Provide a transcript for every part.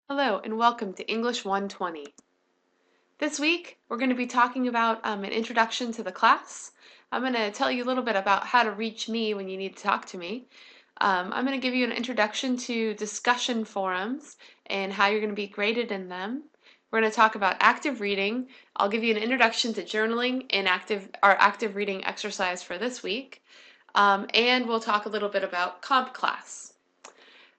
Hello and welcome to English 120. This week we're going to be talking about an introduction to the class. I'm going to tell you a little bit about how to reach me when you need to talk to me. I'm going to give you an introduction to discussion forums and how you're going to be graded in them. We're going to talk about active reading. I'll give you an introduction to journaling and our active reading exercise for this week. And we'll talk a little bit about comp class.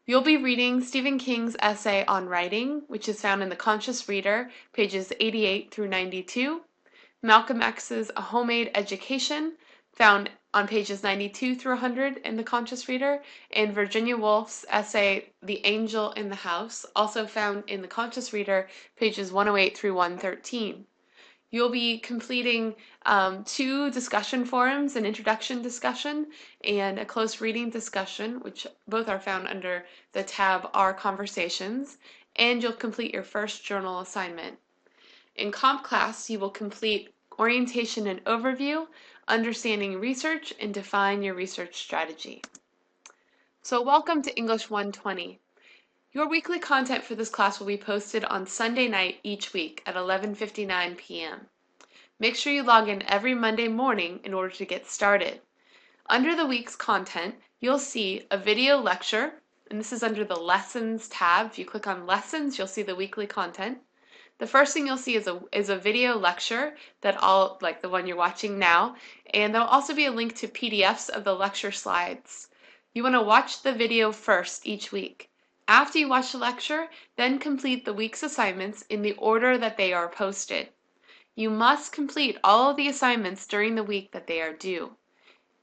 You'll be reading Stephen King's essay on writing, which is found in The Conscious Reader, pages 88 through 92, Malcolm X's A Homemade Education, found on pages 92 through 100 in The Conscious Reader, and Virginia Woolf's essay The Angel in the House, also found in The Conscious Reader, pages 108 through 113. You'll be completing 2 discussion forums, an introduction discussion and a close reading discussion, which both are found under the tab Our Conversations, and you'll complete your first journal assignment. In comp class, you will complete orientation and overview, understanding research, and define your research strategy. So welcome to English 120. Your weekly content for this class will be posted on Sunday night each week at 11:59 p.m. Make sure you log in every Monday morning in order to get started. Under the week's content, you'll see a video lecture, and this is under the Lessons tab. If you click on Lessons, you'll see the weekly content. The first thing you'll see is a video lecture like the one you're watching now, and there'll also be a link to PDFs of the lecture slides. You want to watch the video first each week. After you watch the lecture, then complete the week's assignments in the order that they are posted. You must complete all of the assignments during the week that they are due.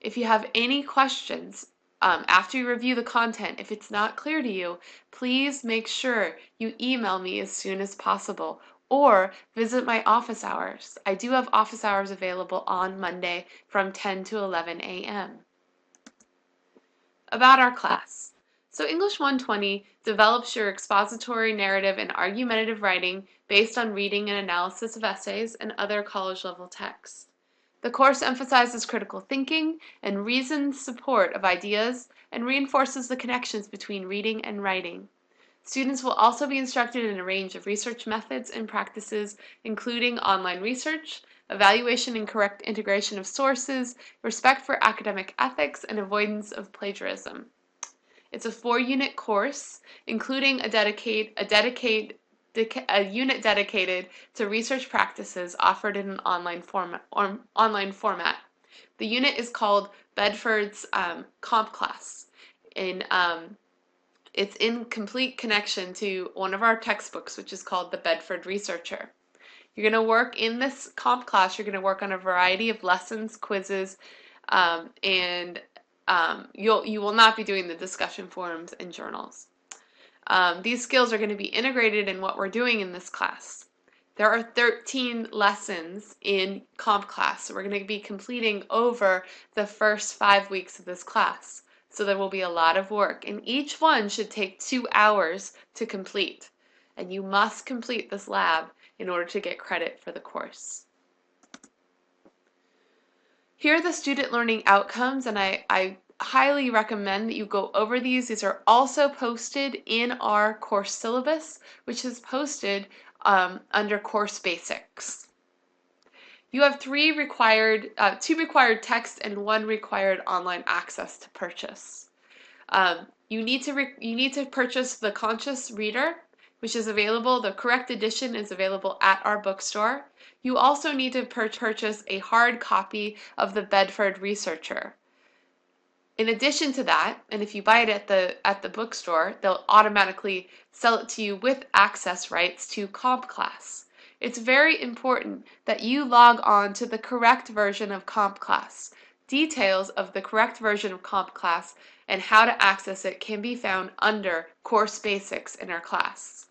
If you have any questions after you review the content, if it's not clear to you, please make sure you email me as soon as possible or visit my office hours. I do have office hours available on Monday from 10 to 11 a.m. About our class. So English 120 develops your expository, narrative, and argumentative writing based on reading and analysis of essays and other college-level texts. The course emphasizes critical thinking and reasoned support of ideas and reinforces the connections between reading and writing. Students will also be instructed in a range of research methods and practices, including online research, evaluation and correct integration of sources, respect for academic ethics, and avoidance of plagiarism. It's a 4-unit course, including a unit dedicated to research practices offered in an online format. The unit is called Bedford's Comp Class. It's in complete connection to one of our textbooks, which is called The Bedford Researcher. You're going to work in this comp class, you're going to work on a variety of lessons, quizzes, and you will not be doing the discussion forums and journals. These skills are going to be integrated in what we're doing in this class. There are 13 lessons in comp class, so we're going to be completing over the first 5 weeks of this class. So there will be a lot of work, and each one should take 2 hours to complete. And you must complete this lab in order to get credit for the course. Here are the student learning outcomes, and I highly recommend that you go over these. These are also posted in our course syllabus, which is posted under Course Basics. You have 2 required text and 1 required online access to purchase. You need to purchase The Conscious Reader, which is available. The correct edition is available at our bookstore. You also need to purchase a hard copy of The Bedford Researcher. In addition to that, and if you buy it at the bookstore, they'll automatically sell it to you with access rights to comp class. It's very important that you log on to the correct version of comp class. Details of the correct version of comp class and how to access it can be found under Course Basics in our class.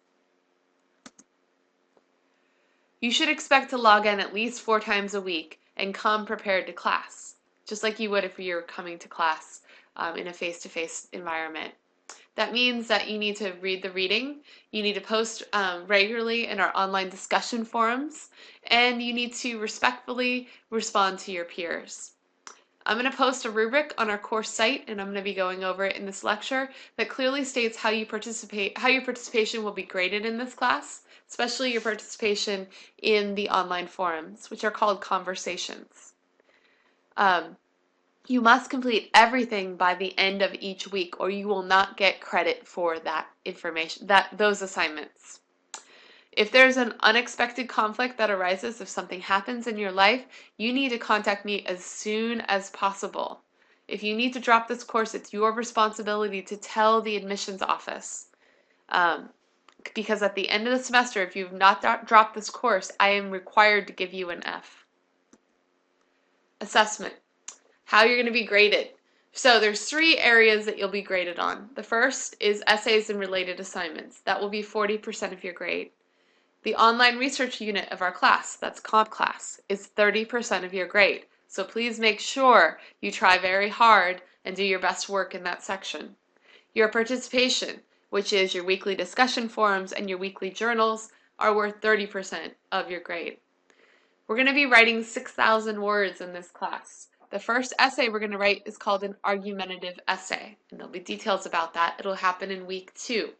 You should expect to log in at least 4 times a week and come prepared to class, just like you would if you were coming to class in a face-to-face environment. That means that you need to read the reading, you need to post regularly in our online discussion forums, and you need to respectfully respond to your peers. I'm going to post a rubric on our course site, and I'm going to be going over it in this lecture that clearly states how your participation will be graded in this class, especially your participation in the online forums, which are called conversations. You must complete everything by the end of each week, or you will not get credit for that information, those assignments. If there's an unexpected conflict that arises, if something happens in your life, you need to contact me as soon as possible. If you need to drop this course, it's your responsibility to tell the admissions office. Because at the end of the semester, if you've not dropped this course, I am required to give you an F. Assessment. How you're going to be graded. So there's 3 areas that you'll be graded on. The first is essays and related assignments. That will be 40% of your grade. The online research unit of our class, that's comp class, is 30% of your grade. So please make sure you try very hard and do your best work in that section. Your participation, which is your weekly discussion forums and your weekly journals, are worth 30% of your grade. We're going to be writing 6,000 words in this class. The first essay we're going to write is called an argumentative essay, and there'll be details about that. It'll happen in week 2.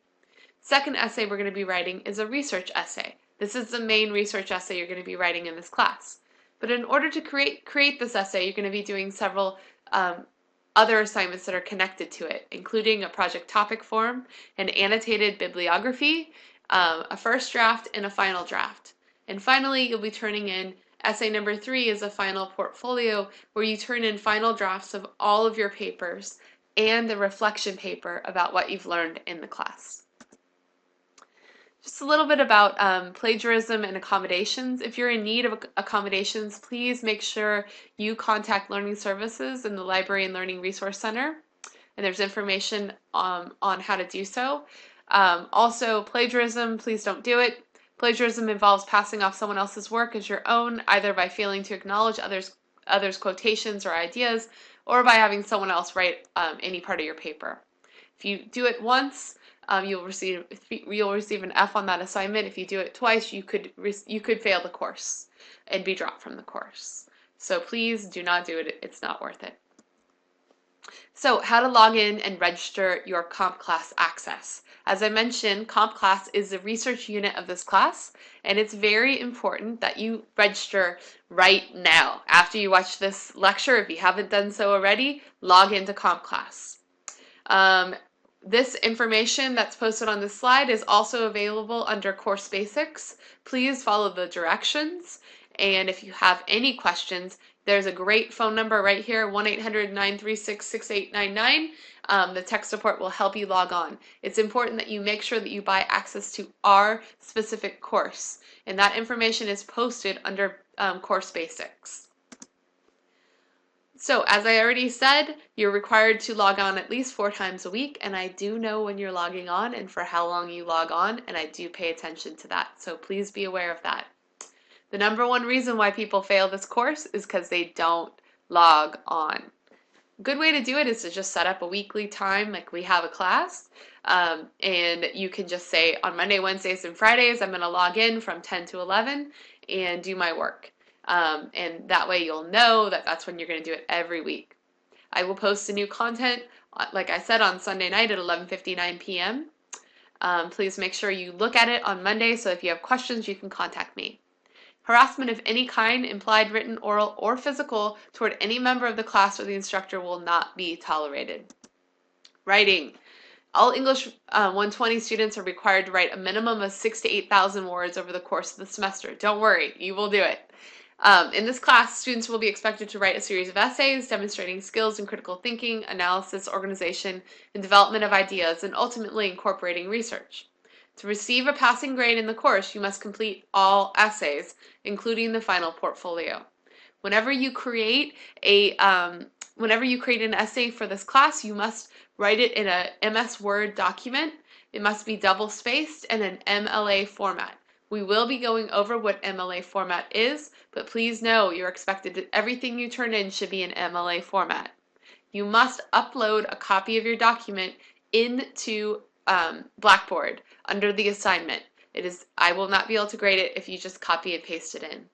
Second essay we're going to be writing is a research essay. This is the main research essay you're going to be writing in this class. But in order to create this essay, you're going to be doing several other assignments that are connected to it, including a project topic form, an annotated bibliography, a first draft, and a final draft. And finally, you'll be turning in essay number 3 is a final portfolio where you turn in final drafts of all of your papers and a reflection paper about what you've learned in the class. Just a little bit about plagiarism and accommodations. If you're in need of accommodations, please make sure you contact Learning Services in the Library and Learning Resource Center, and there's information on how to do so. Also, plagiarism, please don't do it. Plagiarism involves passing off someone else's work as your own, either by failing to acknowledge others' quotations or ideas, or by having someone else write any part of your paper. If you do it once, you'll receive an F on that assignment. If you do it twice, you could fail the course and be dropped from the course. So please do not do it. It's not worth it. So how to log in and register your comp class access. As I mentioned, comp class is the research unit of this class, and it's very important that you register right now. After you watch this lecture, if you haven't done so already, log into comp class. This information that's posted on this slide is also available under Course Basics. Please follow the directions, and if you have any questions, there's a great phone number right here, 1-800-936-6899. The tech support will help you log on. It's important that you make sure that you buy access to our specific course, and that information is posted under Course Basics. So, as I already said, you're required to log on at least 4 times a week, and I do know when you're logging on and for how long you log on, and I do pay attention to that, so please be aware of that. The number one reason why people fail this course is because they don't log on. A good way to do it is to just set up a weekly time, like we have a class, and you can just say on Monday, Wednesdays, and Fridays, I'm going to log in from 10 to 11 and do my work. And that way you'll know that that's when you're going to do it every week. I will post the new content, like I said, on Sunday night at 11:59 p.m. Please make sure you look at it on Monday, so if you have questions, you can contact me. Harassment of any kind, implied, written, oral, or physical, toward any member of the class or the instructor will not be tolerated. Writing. All English 120 students are required to write a minimum of 6,000 to 8,000 words over the course of the semester. Don't worry, you will do it. In this class, students will be expected to write a series of essays demonstrating skills in critical thinking, analysis, organization, and development of ideas, and ultimately incorporating research. To receive a passing grade in the course, you must complete all essays, including the final portfolio. Whenever you create an essay for this class, you must write it in a MS Word document. It must be double-spaced and an MLA format. We will be going over what MLA format is, but please know you're expected to, everything you turn in should be in MLA format. You must upload a copy of your document into Blackboard under the assignment. I will not be able to grade it if you just copy and paste it in.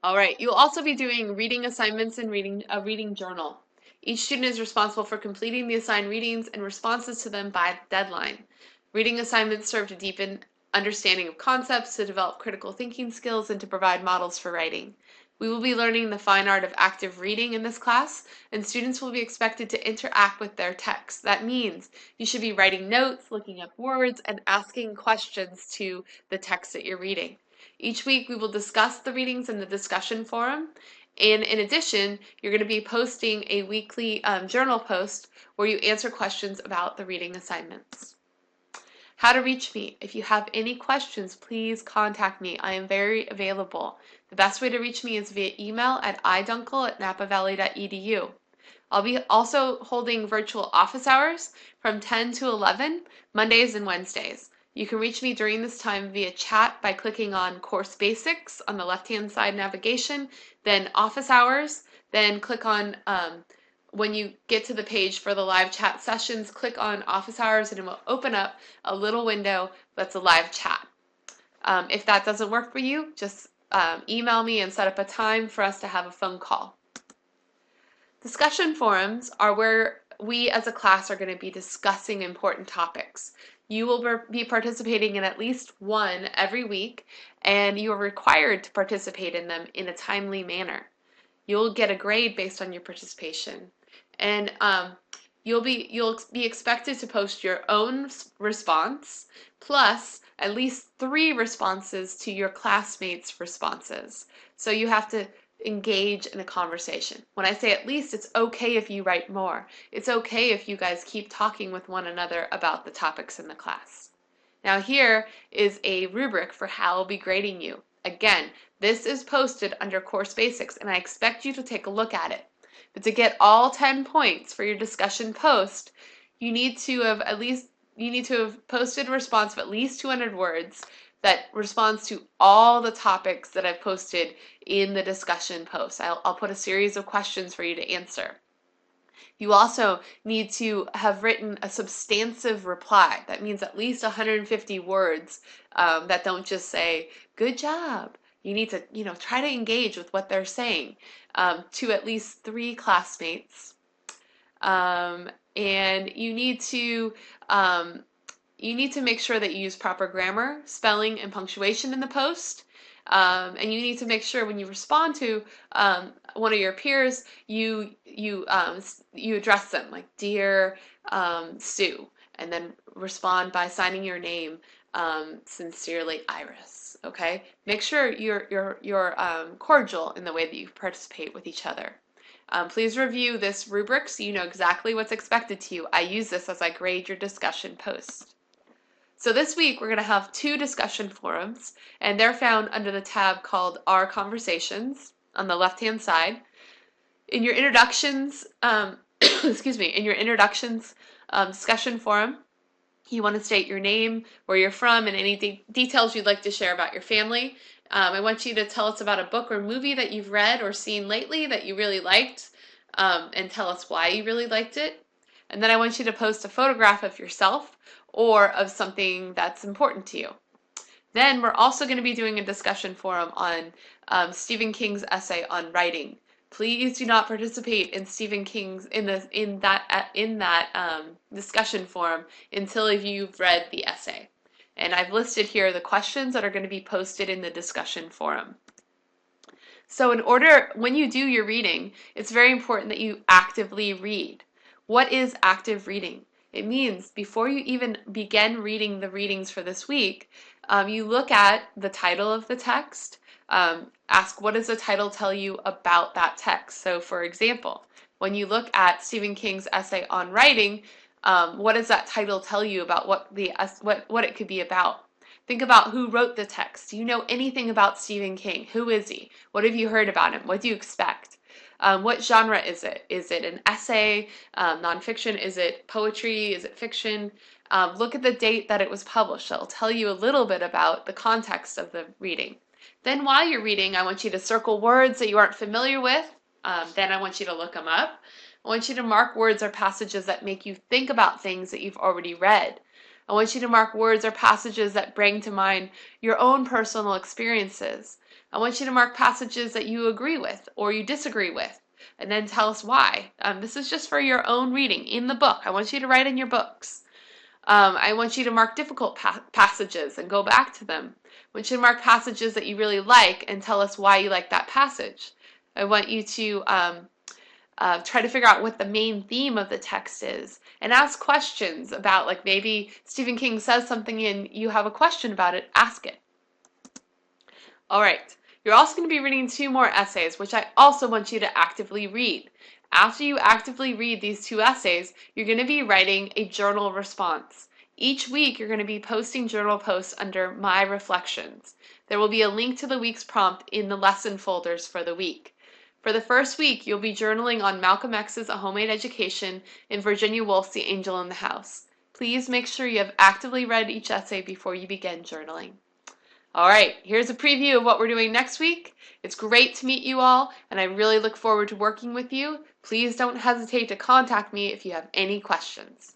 All right, you'll also be doing reading assignments and reading a reading journal. Each student is responsible for completing the assigned readings and responses to them by the deadline. Reading assignments serve to deepen understanding of concepts, to develop critical thinking skills, and to provide models for writing. We will be learning the fine art of active reading in this class, and students will be expected to interact with their text. That means you should be writing notes, looking up words, and asking questions to the text that you're reading. Each week we will discuss the readings in the discussion forum, and in addition, you're going to be posting a weekly journal post where you answer questions about the reading assignments. How to reach me. If you have any questions, please contact me. I am very available. The best way to reach me is via email at idunkel@napavalley.edu. I'll be also holding virtual office hours from 10 to 11, Mondays and Wednesdays. You can reach me during this time via chat by clicking on Course Basics on the left-hand side navigation, then Office Hours, then click on, when you get to the page for the live chat sessions, click on Office Hours and it will open up a little window that's a live chat. If that doesn't work for you, just email me and set up a time for us to have a phone call. Discussion forums are where we as a class are going to be discussing important topics. You will be participating in at least one every week, and you are required to participate in them in a timely manner. You'll get a grade based on your participation, and you'll be expected to post your own response plus at least 3 responses to your classmates' responses. So you have to engage in a conversation. When I say at least, it's okay if you write more. It's okay if you guys keep talking with one another about the topics in the class. Now here is a rubric for how I'll be grading you. Again, this is posted under Course Basics, and I expect you to take a look at it. But to get all 10 points for your discussion post, you need to have posted a response of at least 200 words that responds to all the topics that I've posted in the discussion post. I'll put a series of questions for you to answer. You also need to have written a substantive reply. That means at least 150 words that don't just say, good job. You need to, try to engage with what they're saying to at least 3 classmates. And you need to make sure that you use proper grammar, spelling, and punctuation in the post. And you need to make sure when you respond to one of your peers, you address them like "Dear Sue," and then respond by signing your name, "Sincerely, Iris." Okay, make sure you're cordial in the way that you participate with each other. Please review this rubric so you know exactly what's expected to you. I use this as I grade your discussion post. So this week we're going to have 2 discussion forums, and they're found under the tab called Our Conversations on the left-hand side. In your introductions, discussion forum, you want to state your name, where you're from, and any details you'd like to share about your family. I want you to tell us about a book or movie that you've read or seen lately that you really liked, and tell us why you really liked it. And then I want you to post a photograph of yourself or of something that's important to you. Then we're also going to be doing a discussion forum on Stephen King's essay on writing. Please do not participate in Stephen King's in that discussion forum until you've read the essay. And I've listed here the questions that are going to be posted in the discussion forum. So when you do your reading, it's very important that you actively read. What is active reading? It means before you even begin reading the readings for this week, you look at the title of the text, ask what does the title tell you about that text. So for example, when you look at Stephen King's essay on writing, what does that title tell you about what it could be about? Think about who wrote the text. Do you know anything about Stephen King? Who is he? What have you heard about him? What do you expect? What genre is it? Is it an essay, nonfiction? Is it poetry? Is it fiction? Look at the date that it was published. That'll tell you a little bit about the context of the reading. Then while you're reading, I want you to circle words that you aren't familiar with. Then I want you to look them up. I want you to mark words or passages that make you think about things that you've already read. I want you to mark words or passages that bring to mind your own personal experiences. I want you to mark passages that you agree with or you disagree with, and then tell us why. This is just for your own reading in the book. I want you to write in your books. I want you to mark difficult passages and go back to them. I want you to mark passages that you really like and tell us why you like that passage. I want you to try to figure out what the main theme of the text is and ask questions about, like, maybe Stephen King says something and you have a question about it, ask it. All right, you're also going to be reading 2 more essays, which I also want you to actively read. After you actively read these 2 essays, you're going to be writing a journal response. Each week, you're going to be posting journal posts under My Reflections. There will be a link to the week's prompt in the lesson folders for the week. For the first week, you'll be journaling on Malcolm X's A Homemade Education and Virginia Woolf's The Angel in the House. Please make sure you have actively read each essay before you begin journaling. All right, here's a preview of what we're doing next week. It's great to meet you all, and I really look forward to working with you. Please don't hesitate to contact me if you have any questions.